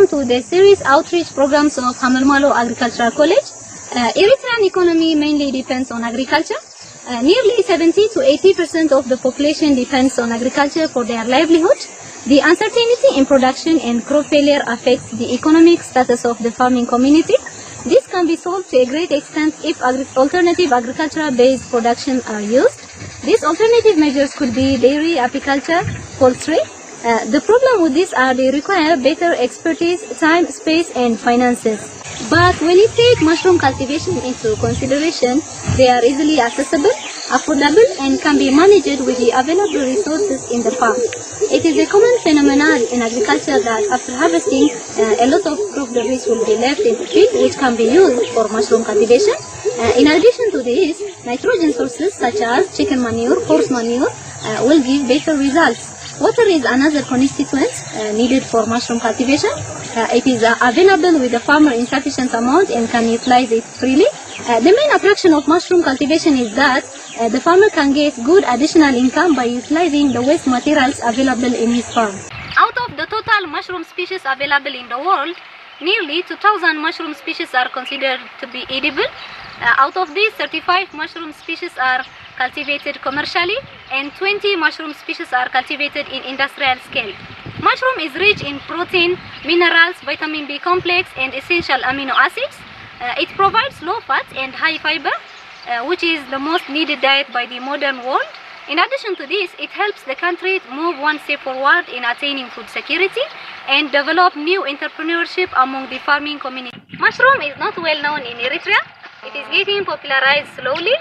welcome to the series outreach programs of Hamelmalo Agricultural College. Eritrean economy mainly depends on agriculture. Nearly 70 to 80% of the population depends on agriculture for their livelihood. The uncertainty in production and crop failure affects the economic status of the farming community. This can be solved to a great extent if alternative agricultural-based production are used. These alternative measures could be dairy, apiculture, poultry. The problem with this are they require better expertise, time, space, and finances. But when you take mushroom cultivation into consideration, they are easily accessible, affordable, and can be managed with the available resources in the farm. It is a common phenomenon in agriculture that after harvesting, a lot of crop debris will be left in the field, which can be used for mushroom cultivation. In addition to this, nitrogen sources such as chicken manure, horse manure will give better results. Water is another constituent needed for mushroom cultivation. It is available with the farmer in sufficient amount and can utilize it freely. The main attraction of mushroom cultivation is that the farmer can get good additional income by utilizing the waste materials available in his farm. Out of the total mushroom species available in the world, nearly 2,000 mushroom species are considered to be edible. Out of these, 35 mushroom species are cultivated commercially and 20 mushroom species are cultivated in industrial scale. Mushroom is rich in protein, minerals, vitamin B complex and essential amino acids. It provides low fat and high fiber, which is the most needed diet by the modern world. In addition to this, it helps the country move one step forward in attaining food security and develop new entrepreneurship among the farming community. Mushroom is not well known in Eritrea. It is getting popularized slowly.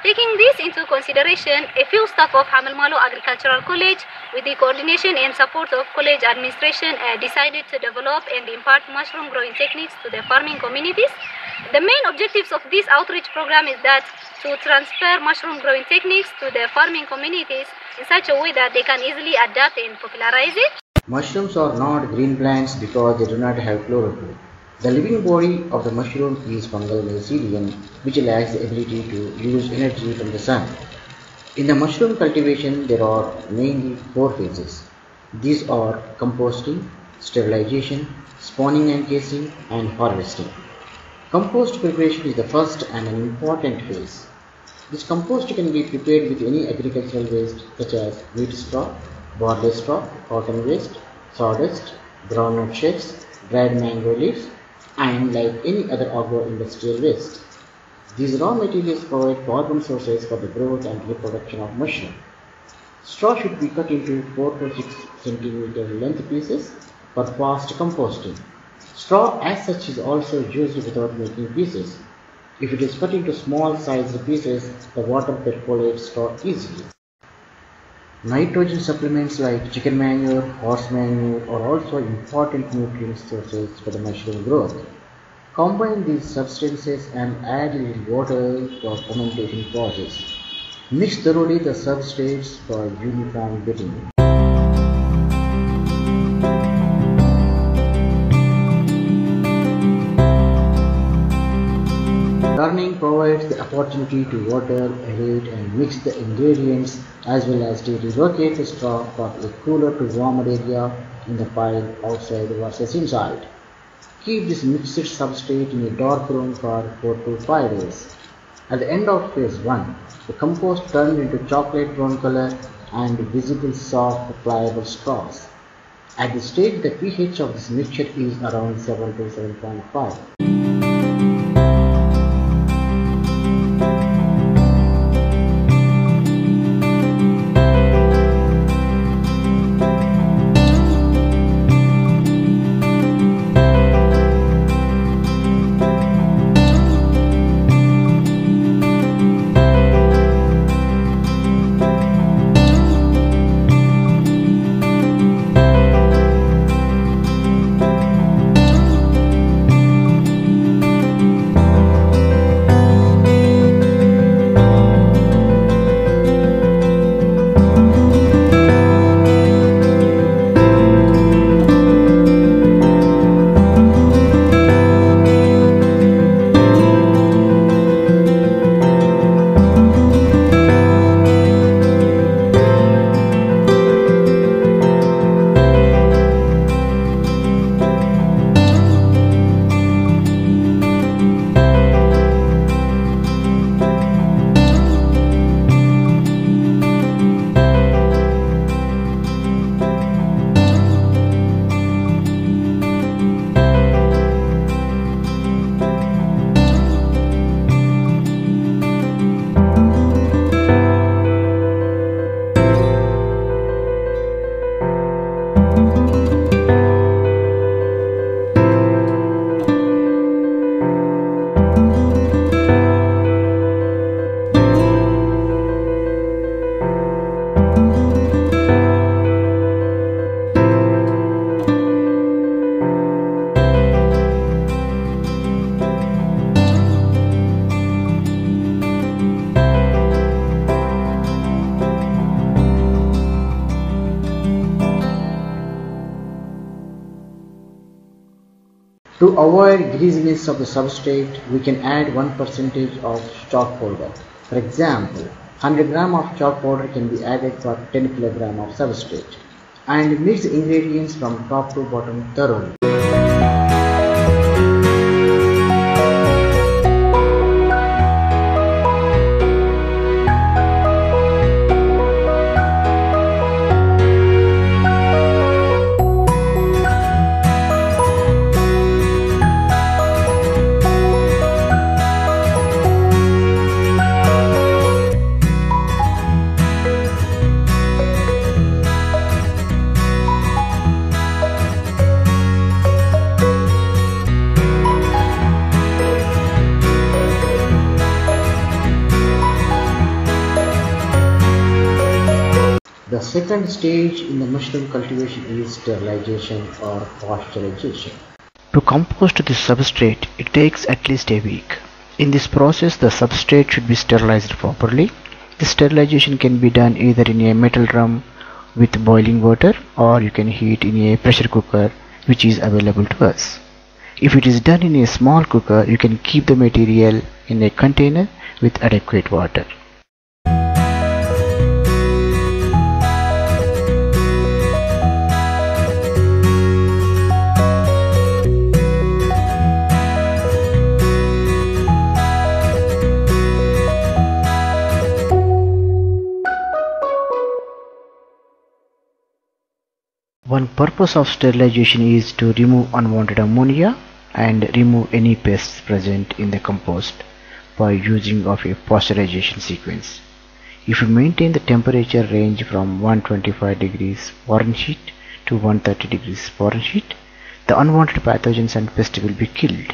Taking this into consideration, a few staff of Hamelmalo Agricultural College, with the coordination and support of college administration, decided to develop and impart mushroom growing techniques to the farming communities. The main objectives of this outreach program is that to transfer mushroom growing techniques to the farming communities in such a way that they can easily adapt and popularize it. Mushrooms are not green plants because they do not have chlorophyll. The living body of the mushroom is fungal mycelium, which lacks the ability to use energy from the sun. In the mushroom cultivation, there are mainly 4 phases. These are composting, sterilization, spawning and casing, and harvesting. Compost preparation is the first and an important phase. This compost can be prepared with any agricultural waste such as wheat straw, barley straw, cotton waste, sawdust, groundnut shells, dried mango leaves, and like any other agro-industrial waste. These raw materials provide carbon sources for the growth and reproduction of mushroom. Straw should be cut into 4 to 6 cm length pieces for fast composting. Straw as such is also used without making pieces. If it is cut into small sized pieces, the water percolates straw easily. Nitrogen supplements like chicken manure, horse manure are also important nutrient sources for the mushroom growth. Combine these substances and add a little water for fermentation process. Mix thoroughly the substrates for uniform bedding. Turning provides the opportunity to water, aerate and mix the ingredients as well as to relocate the straw from a cooler to warmer area in the pile outside versus inside. Keep this mixed substrate in a dark room for 4 to 5 days. At the end of phase 1, the compost turned into chocolate brown color and visible soft pliable straws. At this stage, the pH of this mixture is around 7 to 7.5. To avoid greasiness of the substrate, we can add 1% of chalk powder. For example, 100 gram of chalk powder can be added for 10 kg of substrate. And mix the ingredients from top to bottom thoroughly. The second stage in the mushroom cultivation is sterilization or pasteurization. To compost the substrate, it takes at least a week. In this process, the substrate should be sterilized properly. The sterilization can be done either in a metal drum with boiling water, or you can heat in a pressure cooker which is available to us. If it is done in a small cooker, you can keep the material in a container with adequate water. One purpose of sterilization is to remove unwanted ammonia and remove any pests present in the compost by using of a pasteurization sequence. If you maintain the temperature range from 125 degrees Fahrenheit to 130 degrees Fahrenheit, the unwanted pathogens and pests will be killed.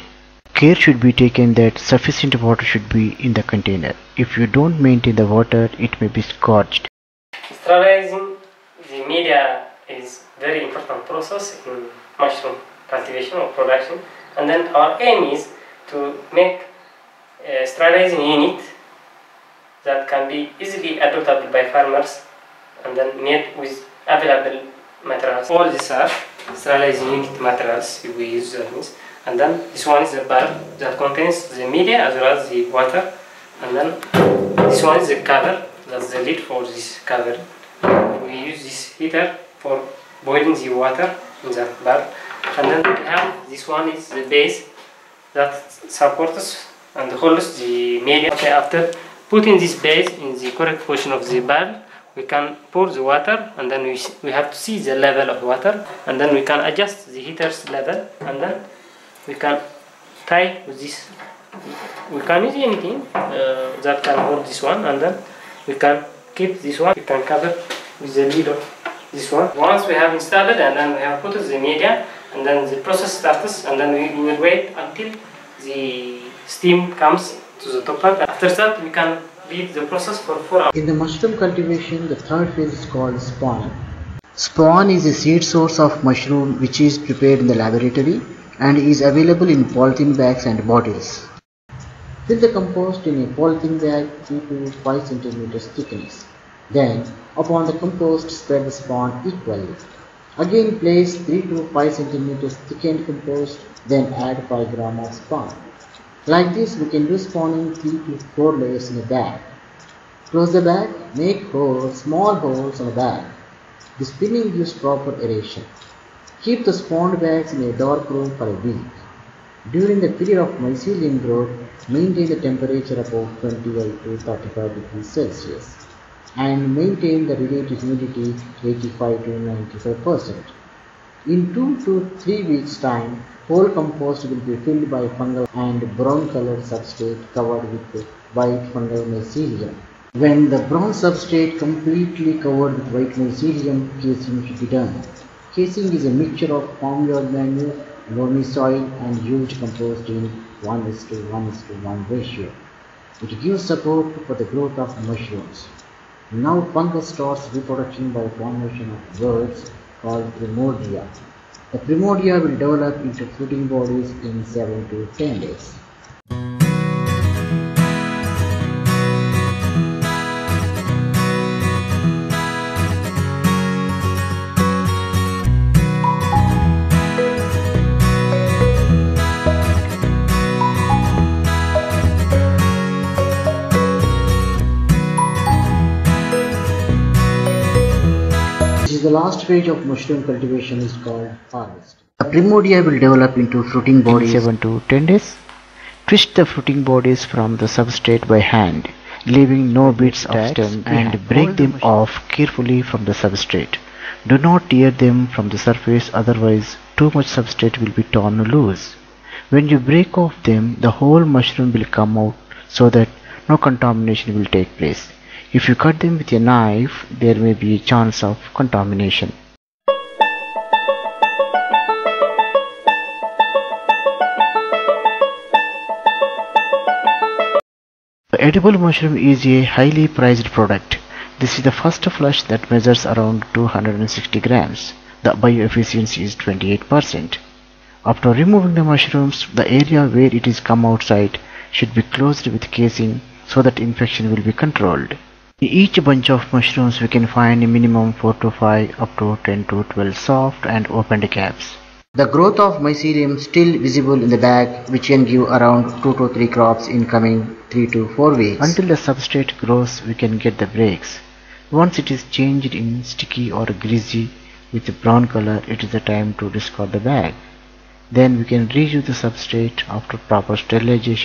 Care should be taken that sufficient water should be in the container. If you don't maintain the water, it may be scorched. Sterilizing the media is very important process in mushroom cultivation or production, and then our aim is to make a sterilizing unit that can be easily adoptable by farmers and then made with available materials. All these are sterilizing unit materials we use, that means. And then this one is the bulb that contains the media as well as the water, and then this one is the cover, that's the lid for this cover. We use this heater for boiling the water in the bulb, and then we have this one is the base that supports and holds the media. Okay, after putting this base in the correct position of the bulb, we can pour the water, and then we have to see the level of water, and then we can adjust the heater's level, and then we can tie with this. We can use anything that can hold this one, and then we can keep this one. We can cover with the lid of this one. Once we have installed it, and then we have put the media, and then the process starts, and then we will wait until the steam comes to the top part. After that, we can leave the process for 4 hours. In the mushroom cultivation, the third phase is called spawn. Spawn is a seed source of mushroom which is prepared in the laboratory and is available in polythene bags and bottles. Fill the compost in a polythene bag 3 to 5 cm thickness. Then, upon the compost, spread the spawn equally. Again, place 3 to 5 cm thickened compost, then add 5 gram of spawn. Like this, we can do spawning 3 to 4 layers in a bag. Close the bag, make small holes on the bag. The spinning gives proper aeration. Keep the spawned bags in a dark room for a week. During the period of mycelium growth, maintain the temperature above 28 to 35 degrees Celsius and maintain the relative humidity 85 to 95%. In 2 to 3 weeks' time, whole compost will be filled by fungal and brown colored substrate covered with white fungal mycelium. When the brown substrate completely covered with white mycelium, casing should be done. Casing is a mixture of farmyard manure, loamy soil and used compost in 1:1:1 ratio. It gives support for the growth of mushrooms. Now fungus starts reproduction by formation of words called primordia. The primordia will develop into fruiting bodies in 7 to 10 days. last phase of mushroom cultivation is called harvest. The primodia will develop into fruiting bodies in 7 to 10 days. Twist the fruiting bodies from the substrate by hand, leaving no bits of stem, and break them off carefully from the substrate. Do not tear them from the surface, otherwise too much substrate will be torn loose. When you break off them, the whole mushroom will come out so that no contamination will take place. If you cut them with a knife, there may be a chance of contamination. The edible mushroom is a highly prized product. This is the first flush that measures around 260 grams. The bioefficiency is 28%. After removing the mushrooms, the area where it is come outside should be closed with casing so that infection will be controlled. In each bunch of mushrooms we can find a minimum 4 to 5 up to 10 to 12 soft and opened caps. The growth of mycelium still visible in the bag, which can give around 2 to 3 crops in coming 3 to 4 weeks. Until the substrate grows, we can get the breaks. Once it is changed in sticky or greasy with a brown color, it is the time to discard the bag. Then we can reuse the substrate after proper sterilization.